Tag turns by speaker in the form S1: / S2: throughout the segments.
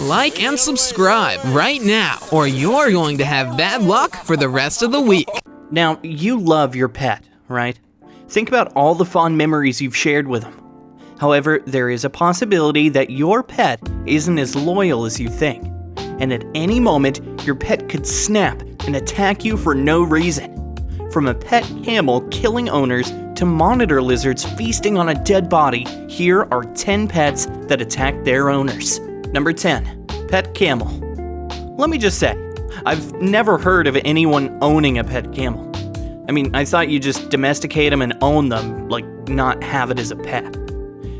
S1: Like and subscribe right now, or you're going to have bad luck for the rest of the week.
S2: Now, you love your pet, right? Think about all the fond memories you've shared with them. However, there is a possibility that your pet isn't as loyal as you think. And at any moment, your pet could snap and attack you for no reason. From a pet camel killing owners to monitor lizards feasting on a dead body, here are 10 pets that attack their owners. Number 10. Pet camel. Let me just say, I've never heard of anyone owning a pet camel. I mean, I thought you just domesticate them and own them, like not have it as a pet.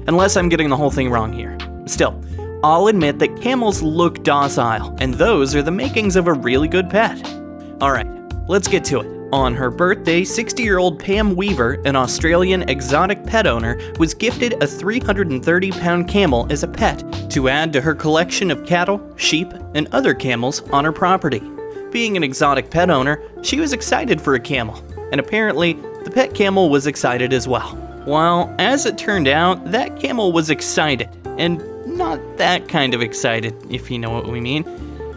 S2: Unless I'm getting the whole thing wrong here. Still, I'll admit that camels look docile, and those are the makings of a really good pet. Alright, let's get to it. On her birthday, 60-year-old Pam Weaver, an Australian exotic pet owner, was gifted a 330-pound camel as a pet to add to her collection of cattle, sheep, and other camels on her property. Being an exotic pet owner, she was excited for a camel, and apparently, the pet camel was excited as well. Well, as it turned out, that camel was excited, and not that kind of excited, if you know what we mean.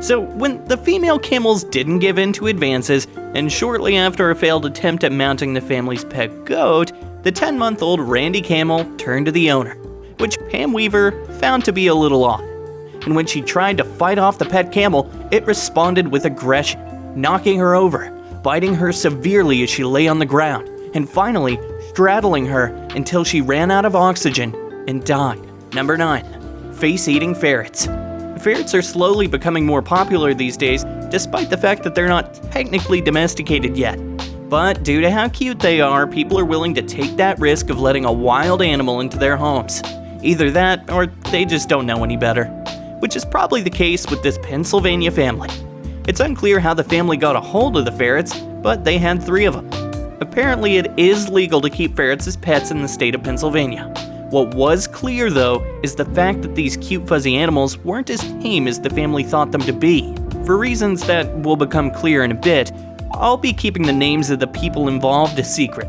S2: So when the female camels didn't give in to advances, and shortly after a failed attempt at mounting the family's pet goat, the 10-month-old Randy Camel turned to the owner, which Pam Weaver found to be a little odd. And when she tried to fight off the pet camel, it responded with aggression, knocking her over, biting her severely as she lay on the ground, and finally straddling her until she ran out of oxygen and died. Number 9. Face-eating ferrets. Ferrets are slowly becoming more popular these days, despite the fact that they're not technically domesticated yet. But due to how cute they are, people are willing to take that risk of letting a wild animal into their homes. Either that, or they just don't know any better. Which is probably the case with this Pennsylvania family. It's unclear how the family got a hold of the ferrets, but they had 3 of them. Apparently, it is legal to keep ferrets as pets in the state of Pennsylvania. What was clear, though, is the fact that these cute fuzzy animals weren't as tame as the family thought them to be. For reasons that will become clear in a bit, I'll be keeping the names of the people involved a secret.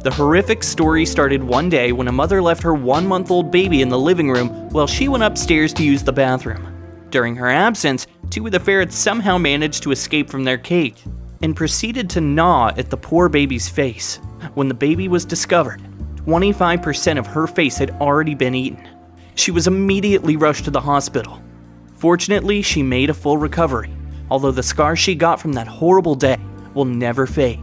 S2: The horrific story started one day when a mother left her 1-month-old baby in the living room while she went upstairs to use the bathroom. During her absence, 2 of the ferrets somehow managed to escape from their cage and proceeded to gnaw at the poor baby's face. When the baby was discovered, 25% of her face had already been eaten. She was immediately rushed to the hospital. Fortunately, she made a full recovery, although the scars she got from that horrible day will never fade.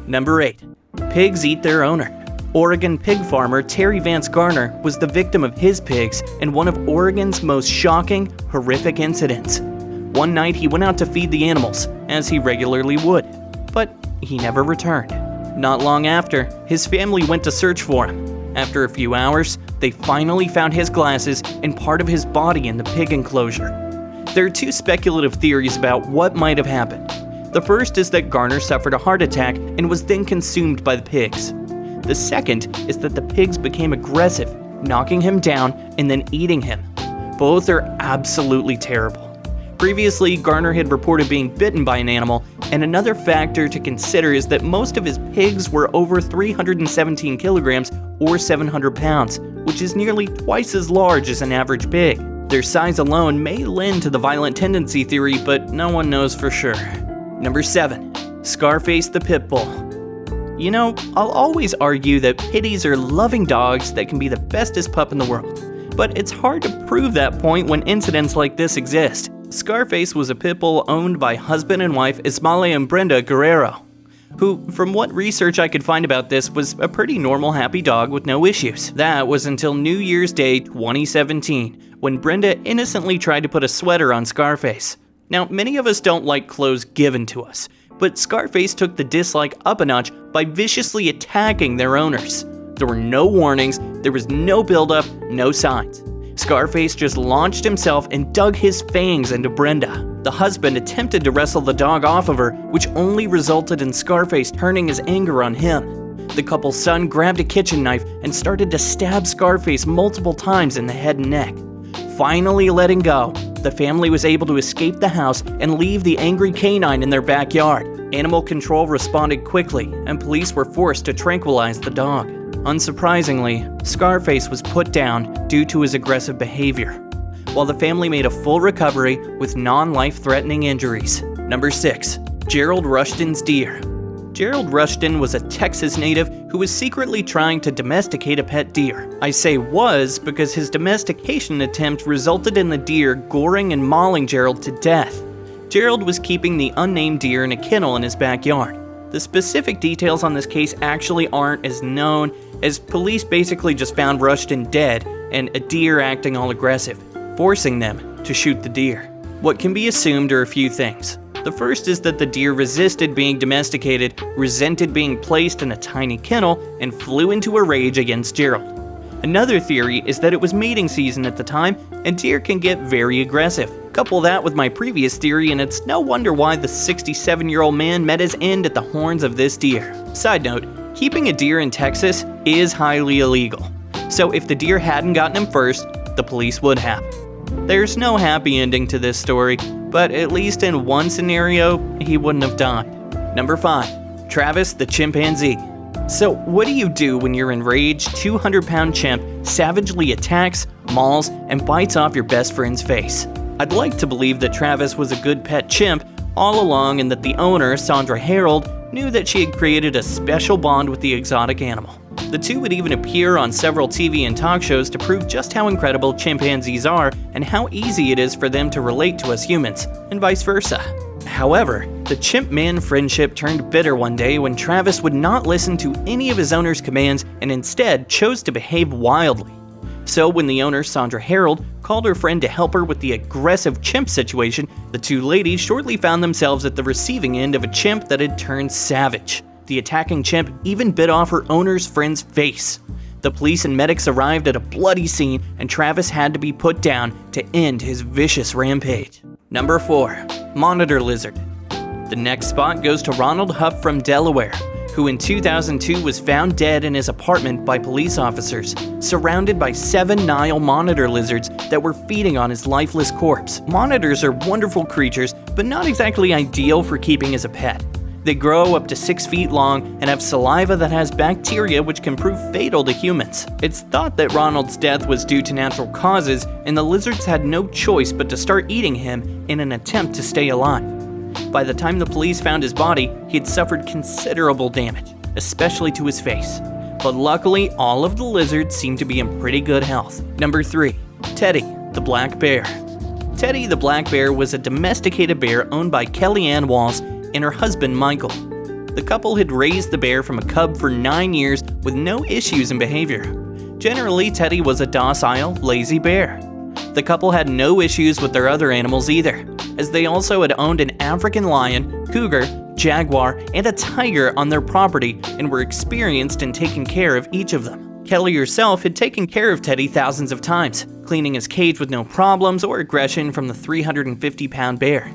S2: Number 8. Pigs eat their owner. Oregon pig farmer Terry Vance Garner was the victim of his pigs in one of Oregon's most shocking, horrific incidents. One night he went out to feed the animals, as he regularly would, but he never returned. Not long after, his family went to search for him. After a few hours, they finally found his glasses and part of his body in the pig enclosure. There are 2 speculative theories about what might have happened. The first is that Garner suffered a heart attack and was then consumed by the pigs. The second is that the pigs became aggressive, knocking him down and then eating him. Both are absolutely terrible. Previously, Garner had reported being bitten by an animal, and another factor to consider is that most of his pigs were over 317 kilograms or 700 pounds, which is nearly twice as large as an average pig. Their size alone may lend to the violent tendency theory, but no one knows for sure. Number 7. Scarface the Pit Bull. You know, I'll always argue that pitties are loving dogs that can be the bestest pup in the world, but it's hard to prove that point when incidents like this exist. Scarface was a pit bull owned by husband and wife Ismael and Brenda Guerrero, who, from what research I could find about this, was a pretty normal, happy dog with no issues. That was until New Year's Day 2017, when Brenda innocently tried to put a sweater on Scarface. Now, many of us don't like clothes given to us, but Scarface took the dislike up a notch by viciously attacking their owners. There were no warnings, there was no buildup, no signs. Scarface just launched himself and dug his fangs into Brenda. The husband attempted to wrestle the dog off of her, which only resulted in Scarface turning his anger on him. The couple's son grabbed a kitchen knife and started to stab Scarface multiple times in the head and neck. Finally letting go, the family was able to escape the house and leave the angry canine in their backyard. Animal control responded quickly, and police were forced to tranquilize the dog. Unsurprisingly, Scarface was put down due to his aggressive behavior. while the family made a full recovery with non-life-threatening injuries. Number 6. Gerald Rushton's deer. Gerald Rushton was a Texas native who was secretly trying to domesticate a pet deer. I say was because his domestication attempt resulted in the deer goring and mauling Gerald to death. Gerald was keeping the unnamed deer in a kennel in his backyard. The specific details on this case actually aren't as known, as police basically just found Rushton dead and a deer acting all aggressive, forcing them to shoot the deer. What can be assumed are a few things. The first is that the deer resisted being domesticated, resented being placed in a tiny kennel, and flew into a rage against Gerald. Another theory is that it was mating season at the time, and deer can get very aggressive. Couple that with my previous theory, and it's no wonder why the 67-year-old man met his end at the horns of this deer. Side note, keeping a deer in Texas is highly illegal. So if the deer hadn't gotten him first, the police would have. There's no happy ending to this story, but at least in one scenario, he wouldn't have died. Number 5. Travis the chimpanzee. So what do you do when your enraged 200-pound chimp savagely attacks, mauls, and bites off your best friend's face? I'd like to believe that Travis was a good pet chimp all along and that the owner, Sandra Harold, knew that she had created a special bond with the exotic animal. The two would even appear on several TV and talk shows to prove just how incredible chimpanzees are and how easy it is for them to relate to us humans, and vice versa. However, the chimp-man friendship turned bitter one day when Travis would not listen to any of his owner's commands and instead chose to behave wildly. So when the owner, Sandra Harold, called her friend to help her with the aggressive chimp situation, the two ladies shortly found themselves at the receiving end of a chimp that had turned savage. The attacking chimp even bit off her owner's friend's face. The police and medics arrived at a bloody scene, and Travis had to be put down to end his vicious rampage. Number 4. Monitor lizard. The next spot goes to Ronald Huff from Delaware, who in 2002 was found dead in his apartment by police officers, surrounded by 7 Nile monitor lizards that were feeding on his lifeless corpse. Monitors are wonderful creatures, but not exactly ideal for keeping as a pet. They grow up to 6 feet long and have saliva that has bacteria which can prove fatal to humans. It's thought that Ronald's death was due to natural causes, and the lizards had no choice but to start eating him in an attempt to stay alive. By the time the police found his body, he had suffered considerable damage, especially to his face. But luckily, all of the lizards seemed to be in pretty good health. Number 3. Teddy, the black bear. Teddy the black bear was a domesticated bear owned by Kellyanne Walls and her husband Michael. The couple had raised the bear from a cub for 9 years with no issues in behavior. Generally, Teddy was a docile, lazy bear. The couple had no issues with their other animals either, as they also had owned an African lion, cougar, jaguar, and a tiger on their property and were experienced in taking care of each of them. Kelly herself had taken care of Teddy thousands of times, cleaning his cage with no problems or aggression from the 350-pound bear.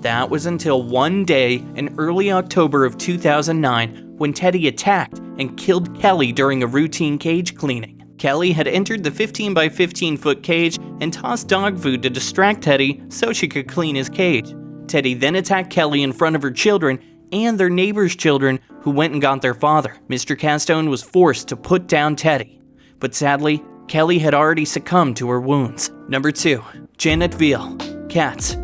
S2: That was until one day in early October of 2009 when Teddy attacked and killed Kelly during a routine cage cleaning. Kelly had entered the 15 by 15 foot cage and tossed dog food to distract Teddy so she could clean his cage. Teddy then attacked Kelly in front of her children and their neighbor's children, who went and got their father. Mr. Castone was forced to put down Teddy, but sadly, Kelly had already succumbed to her wounds. Number 2. Janet Veal. Cats.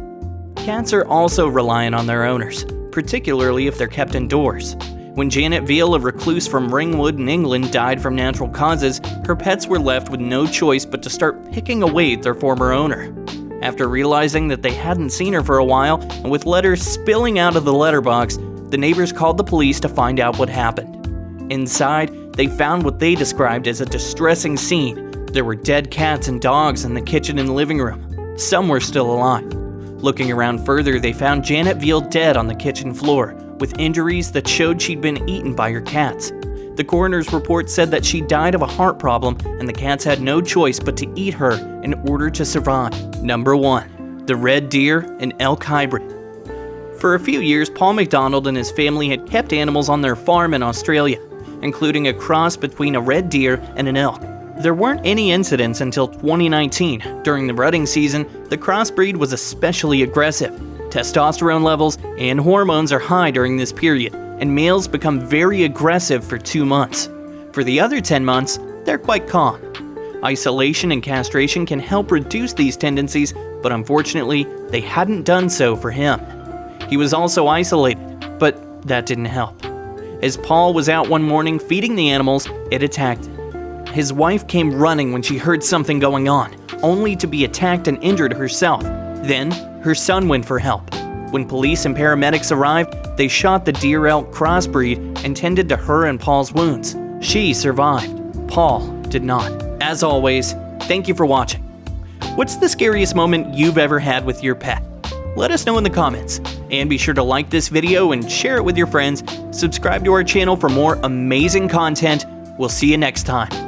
S2: Cats are also reliant on their owners, particularly if they're kept indoors. When Janet Veal, a recluse from Ringwood in England, died from natural causes, her pets were left with no choice but to start picking away at their former owner. After realizing that they hadn't seen her for a while, and with letters spilling out of the letterbox, the neighbors called the police to find out what happened. Inside, they found what they described as a distressing scene. There were dead cats and dogs in the kitchen and living room. Some were still alive. Looking around further, they found Janet Veal dead on the kitchen floor, with injuries that showed she'd been eaten by her cats. The coroner's report said that she died of a heart problem, and the cats had no choice but to eat her in order to survive. Number 1. The red deer and elk hybrid. For a few years, Paul McDonald and his family had kept animals on their farm in Australia, including a cross between a red deer and an elk. There weren't any incidents until 2019. During the rutting season, the crossbreed was especially aggressive. Testosterone levels and hormones are high during this period, and males become very aggressive for 2 months. For the other 10 months, they're quite calm. Isolation and castration can help reduce these tendencies, but unfortunately, they hadn't done so for him. He was also isolated, but that didn't help. As Paul was out one morning feeding the animals, it attacked him. His wife came running when she heard something going on, only to be attacked and injured herself. Then, her son went for help. When police and paramedics arrived, they shot the deer-elk crossbreed and tended to her and Paul's wounds. She survived. Paul did not. As always, thank you for watching. What's the scariest moment you've ever had with your pet? Let us know in the comments. And be sure to like this video and share it with your friends. Subscribe to our channel for more amazing content. We'll see you next time.